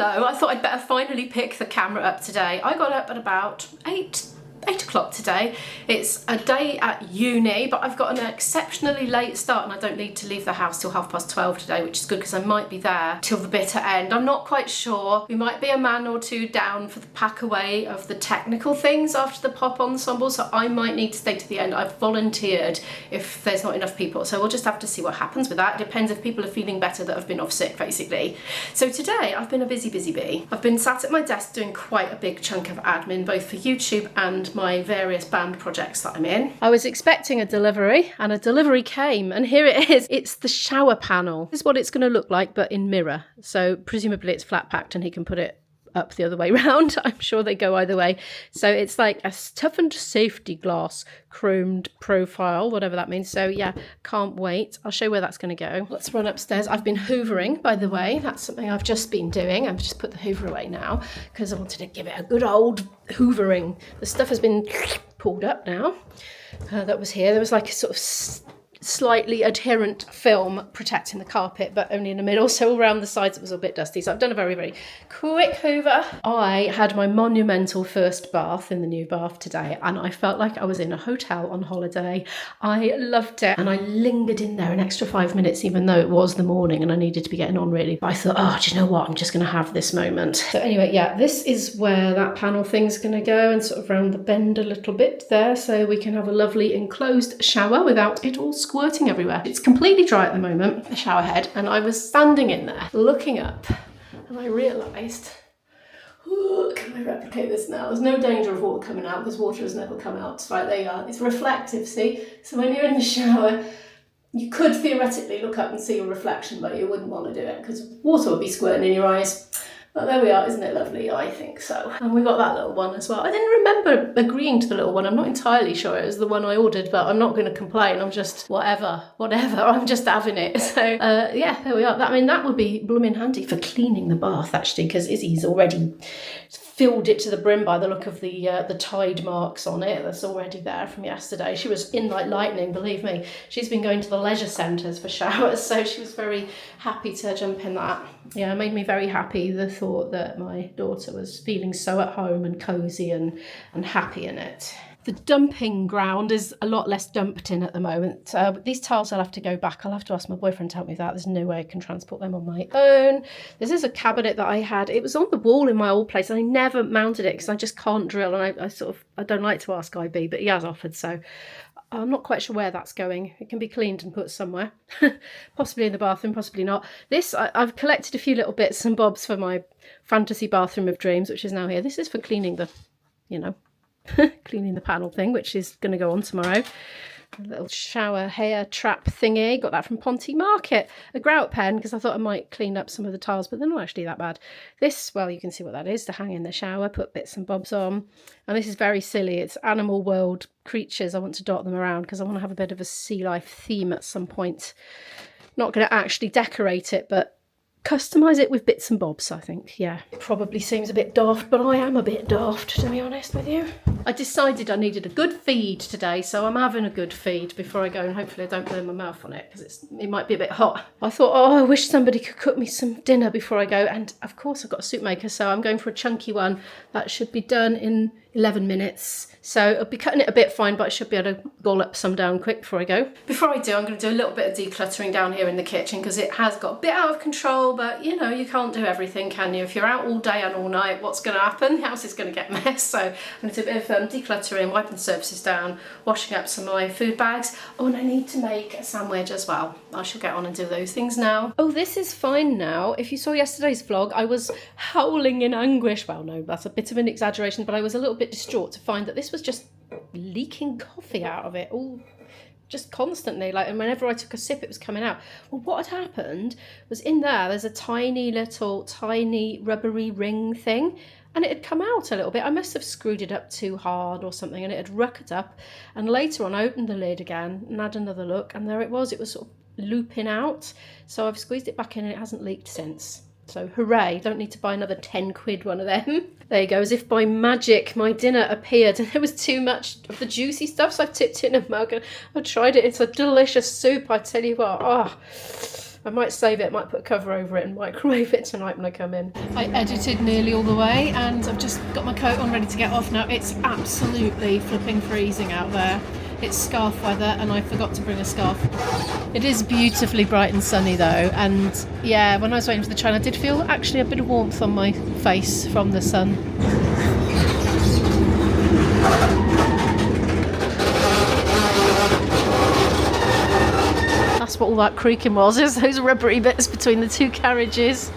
Hello, I thought I'd better finally pick the camera up today. I got up at about 8 o'clock today. It's a day at uni, but I've got an exceptionally late start and I don't need to leave the house till 12:30 today, which is good because I might be there till the bitter end. I'm not quite sure. We might be a man or two down for the pack away of the technical things after the pop ensemble, so I might need to stay to the end. I've volunteered if there's not enough people, so we'll just have to see what happens with that. It depends if people are feeling better that have been off sick, basically. So today I've been a busy bee. I've been sat at my desk doing quite a big chunk of admin, both for YouTube and my various band projects that I'm in. I was expecting a delivery and a delivery came, and here it is. It's the shower panel. This is what it's going to look like, but in mirror. So presumably it's flat packed and he can put it up the other way round. I'm sure they go either way. So it's like a toughened safety glass chromed profile, whatever that means. So yeah, can't wait. I'll show you where that's going to go. Let's run upstairs. I've been hoovering, by the way. That's something I've just been doing. I've just put the hoover away now because I wanted to give it a good old hoovering. The stuff has been pulled up now. That was here. There was like a sort of slightly adherent film protecting the carpet, but only in the middle, so around the sides it was a bit dusty. So I've done a very, very quick hoover. I had my monumental first bath in the new bath today, and I felt like I was in a hotel on holiday. I loved it, and I lingered in there an extra 5 minutes, even though it was the morning and I needed to be getting on really. But I thought, oh, do you know what? I'm just going to have this moment. So anyway, yeah, this is where that panel thing's going to go, and sort of round the bend a little bit there, so we can have a lovely enclosed shower without it all squirting everywhere. It's completely dry at the moment, the shower head, and I was standing in there looking up and I realised, can I replicate this now? There's no danger of water coming out because water has never come out. Right, there you are. It's reflective, see? So when you're in the shower, you could theoretically look up and see your reflection, but you wouldn't want to do it because water would be squirting in your eyes. But there we are, isn't it lovely? I think so. And we got that little one as well. I didn't remember agreeing to the little one. I'm not entirely sure it was the one I ordered, but I'm not going to complain. I'm just, whatever, I'm just having it. So yeah, there we are. I mean, that would be blooming handy for cleaning the bath, actually, because Izzy's already filled it to the brim by the look of the tide marks on it. That's already there from yesterday. She was in like lightning, believe me. She's been going to the leisure centres for showers, so she was very happy to jump in that. Yeah, it made me very happy, the thought that my daughter was feeling so at home and cosy and happy in it. The dumping ground is a lot less dumped in at the moment. These tiles I'll have to go back. I'll have to ask my boyfriend to help me with that. There's no way I can transport them on my own. This is a cabinet that I had. It was on the wall in my old place. I never mounted it because I just can't drill, and I don't like to ask IB, but he has offered, so I'm not quite sure where that's going. It can be cleaned and put somewhere. Possibly in the bathroom, possibly not. This, I've collected a few little bits and bobs for my fantasy bathroom of dreams, which is now here. This is for cleaning the, cleaning the panel thing, which is going to go on tomorrow. A little shower hair trap thingy. Got that from Ponty Market. A grout pen, because I thought I might clean up some of the tiles, but they're not actually that bad. This, well, you can see what that is, to hang in the shower, put bits and bobs on. And this is very silly. It's animal world creatures. I want to dot them around because I want to have a bit of a sea life theme at some point. Not going to actually decorate it, but customise it with bits and bobs, I think. Yeah, it probably seems a bit daft, but I am a bit daft, to be honest with you. I decided I needed a good feed today, so I'm having a good feed before I go, and hopefully I don't burn my mouth on it because it might be a bit hot. I thought, oh, I wish somebody could cook me some dinner before I go, and of course I've got a soup maker, so I'm going for a chunky one. That should be done in 11 minutes. So I'll be cutting it a bit fine, but I should be able to gollop some down quick before I go. Before I do, I'm going to do a little bit of decluttering down here in the kitchen because it has got a bit out of control, but you can't do everything, can you? If you're out all day and all night, what's going to happen? The house is going to get messed. So I'm going to do a bit of decluttering, wiping the surfaces down, washing up some of my food bags. Oh, and I need to make a sandwich as well. I shall get on and do those things now. Oh, this is fine now. If you saw yesterday's vlog, I was howling in anguish. Well, no, that's a bit of an exaggeration, but I was a little bit distraught to find that this was just leaking coffee out of it all just constantly, and whenever I took a sip it was coming out. Well, what had happened was in there's a tiny rubbery ring thing, and it had come out a little bit. I must have screwed it up too hard or something, and it had rucketed up, and later on I opened the lid again and had another look, and there it was sort of looping out. So I've squeezed it back in and it hasn't leaked since. So hooray, don't need to buy another 10 quid one of them. There you go, as if by magic my dinner appeared and there was too much of the juicy stuff, so I tipped it in a mug and I tried it. It's a delicious soup, I tell you what. Oh, I might save it, might put a cover over it and microwave it tonight when I come in. I edited nearly all the way and I've just got my coat on ready to get off now. It's absolutely flipping freezing out there. It's scarf weather and I forgot to bring a scarf. It is beautifully bright and sunny though, and yeah, when I was waiting for the train I did feel actually a bit of warmth on my face from the sun. That's what all that creaking was, is those rubbery bits between the two carriages.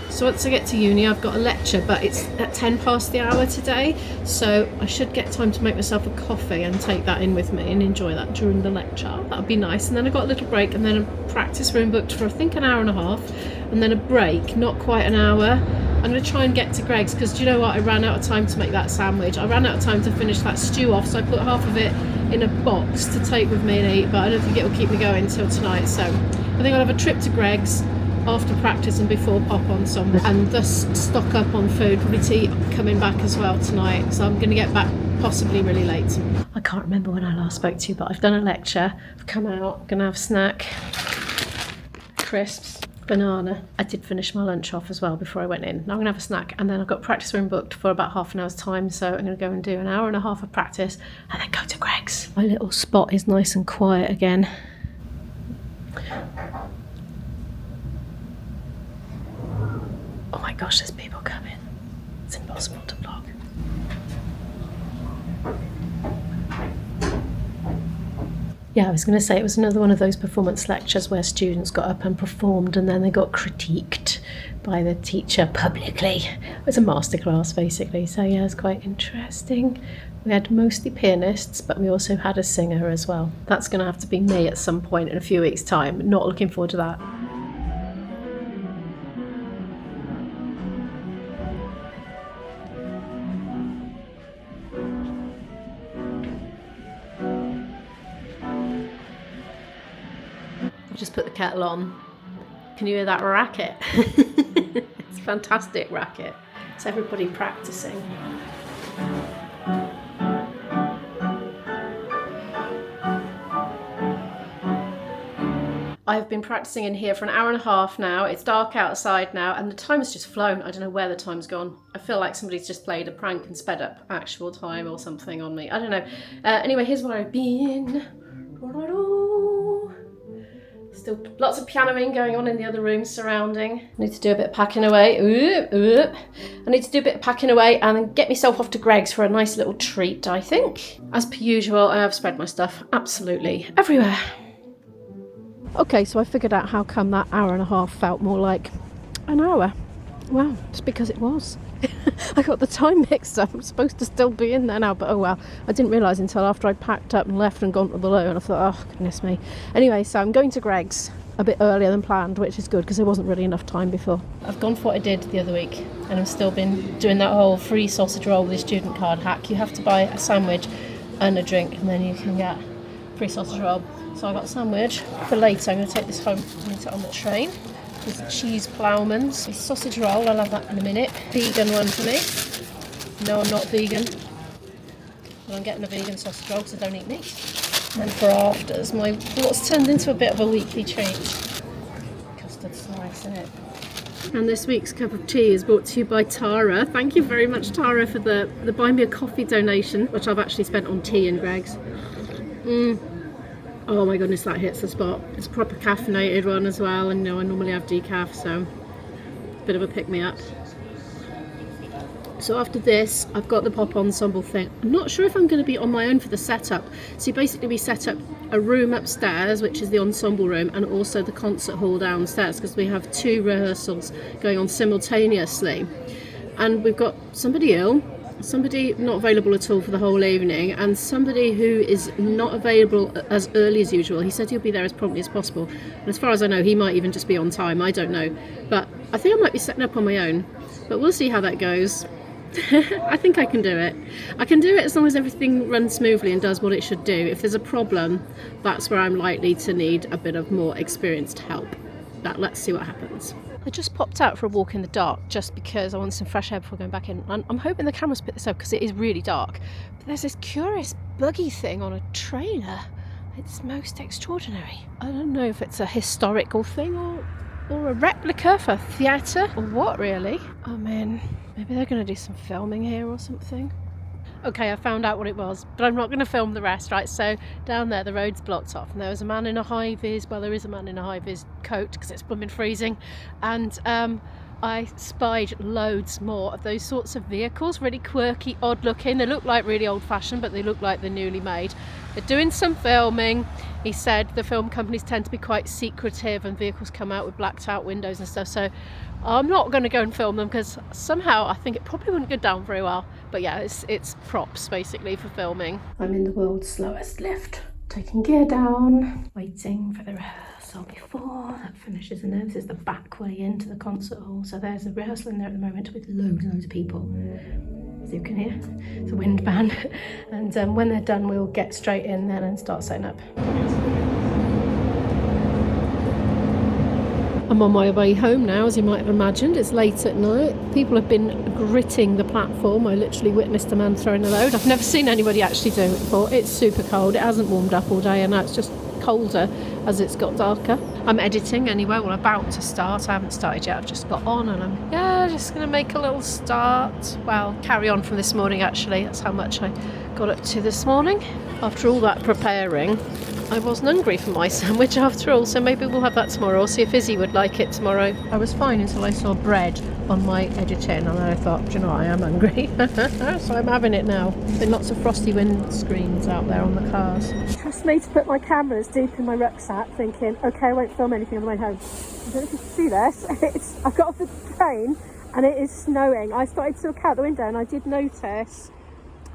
So once I get to uni I've got a lecture, but it's at 10 past the hour today, so I should get time to make myself a coffee and take that in with me and enjoy that during the lecture. That would be nice. And then I've got a little break and then a practice room booked for I think an hour and a half, and then a break, not quite an hour. I'm going to try and get to Greg's because do you know what, I ran out of time to make that sandwich. I ran out of time to finish that stew off, so I put half of it in a box to take with me and eat, but I don't think it will keep me going until tonight. So I think I'll have a trip to Greg's after practice and before pop ensemble, and thus stock up on food, probably tea coming back as well tonight, so I'm going to get back possibly really late. I can't remember when I last spoke to you, but I've done a lecture, I've come out, going to have a snack, crisps, banana. I did finish my lunch off as well before I went in. Now I'm going to have a snack and then I've got practice room booked for about half an hour's time, so I'm going to go and do an hour and a half of practice and then go to Greg's. My little spot is nice and quiet again. Oh my gosh, there's people coming. It's impossible to vlog. Yeah, I was going to say it was another one of those performance lectures where students got up and performed and then they got critiqued by the teacher publicly. It was a masterclass basically, so yeah, it was quite interesting. We had mostly pianists, but we also had a singer as well. That's going to have to be me at some point in a few weeks' time. Not looking forward to that. Just put the kettle on. Can you hear that racket? It's a fantastic racket. It's everybody practicing. I've been practicing in here for an hour and a half now. It's dark outside now and the time has just flown. I don't know where the time's gone. I feel like somebody's just played a prank and sped up actual time or something on me. I don't know. Anyway, here's where I've been. Still lots of pianoing going on in the other rooms surrounding. I need to do a bit of packing away. I need to do a bit of packing away and then get myself off to Greg's for a nice little treat, I think. As per usual, I have spread my stuff absolutely everywhere. Okay, so I figured out how come that hour and a half felt more like an hour. Well, just because it was. I got the time mixed up. I'm supposed to still be in there now, but oh well. I didn't realise until after I'd packed up and left and gone to below, and I thought, oh goodness me. Anyway, so I'm going to Greg's a bit earlier than planned, which is good because there wasn't really enough time before. I've gone for what I did the other week and I've still been doing that whole free sausage roll with the student card hack. You have to buy a sandwich and a drink and then you can get free sausage roll. So I got a sandwich for later. I'm going to take this home and eat it on the train. With cheese ploughmans, a sausage roll, I'll have that in a minute. Vegan one for me. No, I'm not vegan. But I'm getting a vegan sausage roll because I don't eat meat. And for afters, what's turned into a bit of a weekly treat. Custard slice in it. And this week's cup of tea is brought to you by Tara. Thank you very much, Tara, for the Buy Me a Coffee donation, which I've actually spent on tea in Greg's. Oh my goodness, that hits the spot. It's a proper caffeinated one as well, and you know I normally have decaf, so a bit of a pick-me-up. So after this, I've got the pop ensemble thing. I'm not sure if I'm going to be on my own for the setup. So basically we set up a room upstairs, which is the ensemble room, and also the concert hall downstairs, because we have 2 rehearsals going on simultaneously. And we've got somebody ill, somebody not available at all for the whole evening, and somebody who is not available as early as usual. He said he'll be there as promptly as possible, and as far as I know he might even just be on time, I don't know, but I think I might be setting up on my own, but we'll see how that goes. I think I can do it. I can do it as long as everything runs smoothly and does what it should do. If there's a problem, that's where I'm likely to need a bit of more experienced help. But let's see what happens. I just popped out for a walk in the dark just because I want some fresh air before going back in. I'm hoping the camera's picked this up because it is really dark. But there's this curious buggy thing on a trailer. It's most extraordinary. I don't know if it's a historical thing or Or a replica for theatre? Or what, really? I mean, maybe they're going to do some filming here or something. Okay, I found out what it was, but I'm not going to film the rest, right? So down there, the road's blocked off, and there was a man in a high-vis, well, there is a man in a high-vis coat because it's blooming freezing, and I spied loads more of those sorts of vehicles, really quirky, odd looking. They look like really old-fashioned, but they look like they're newly made. They're doing some filming. He said the film companies tend to be quite secretive and vehicles come out with blacked out windows and stuff, so I'm not going to go and film them because somehow I think it probably wouldn't go down very well. But yeah, it's props basically for filming. I'm in the world's slowest lift, taking gear down, waiting for the rehearsal before that finishes. And this is the back way into the concert hall. So there's a rehearsal in there at the moment with loads and loads of people. As you can hear, it's a wind band. And when they're done, we'll get straight in then and start setting up. I'm on my way home now, as you might have imagined. It's late at night. People have been gritting the platform. I literally witnessed a man throwing a load. I've never seen anybody actually do it before. It's super cold. It hasn't warmed up all day, and now it's just colder as it's got darker. I'm editing anyway. Well, about to start. I haven't started yet. I've just got on, and I'm just going to make a little start. Well, carry on from this morning, actually. That's how much I got up to this morning. After all that preparing, I wasn't hungry for my sandwich after all, so maybe we'll have that tomorrow. I'll see if Izzy would like it tomorrow. I was fine until I saw bread on my editing, and then I thought, do you know what, I am hungry. So I'm having it now. There's been lots of frosty windscreens out there on the cars. Trust me to put my cameras deep in my rucksack, thinking, okay, I won't film anything on the way home. I don't know if you can see this. I got off the train and it is snowing. I started to look out the window and I did notice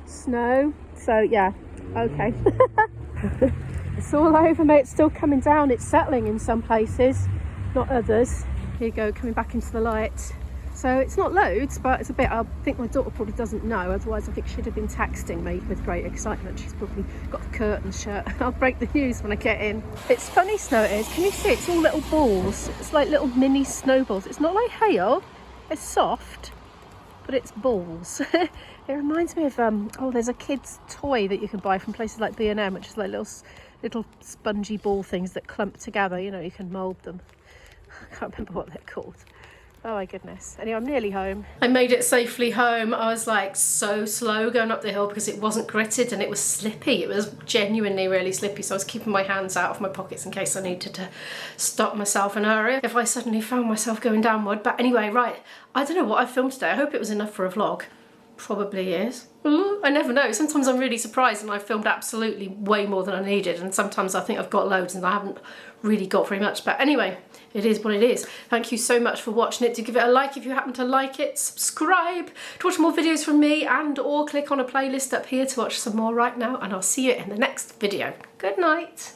snow. So yeah, okay. It's all over, mate. It's still coming down. It's settling in some places, not others. Here you go, coming back into the light. So it's not loads, but it's a bit. I think my daughter probably doesn't know. Otherwise, I think she'd have been texting me with great excitement. She's probably got the curtain shut. I'll break the news when I get in. It's funny snow, it is. Can you see? It's all little balls. It's like little mini snowballs. It's not like hail. It's soft, but it's balls. It reminds me of there's a kid's toy that you can buy from places like B&M, which is like little spongy ball things that clump together. You know, you can mould them. I can't remember what they're called. Oh my goodness. Anyway, I'm nearly home. I made it safely home. I was like so slow going up the hill because it wasn't gritted and it was slippy. It was genuinely really slippy, so I was keeping my hands out of my pockets in case I needed to stop myself in a hurry if I suddenly found myself going downward. But anyway, right, I don't know what I filmed today. I hope it was enough for a vlog. Probably is. I never know. Sometimes I'm really surprised and I've filmed absolutely way more than I needed, and sometimes I think I've got loads and I haven't really got very much. But anyway, it is what it is. Thank you so much for watching it. Do give it a like if you happen to like it. Subscribe to watch more videos from me, and or click on a playlist up here to watch some more right now, and I'll see you in the next video. Good night.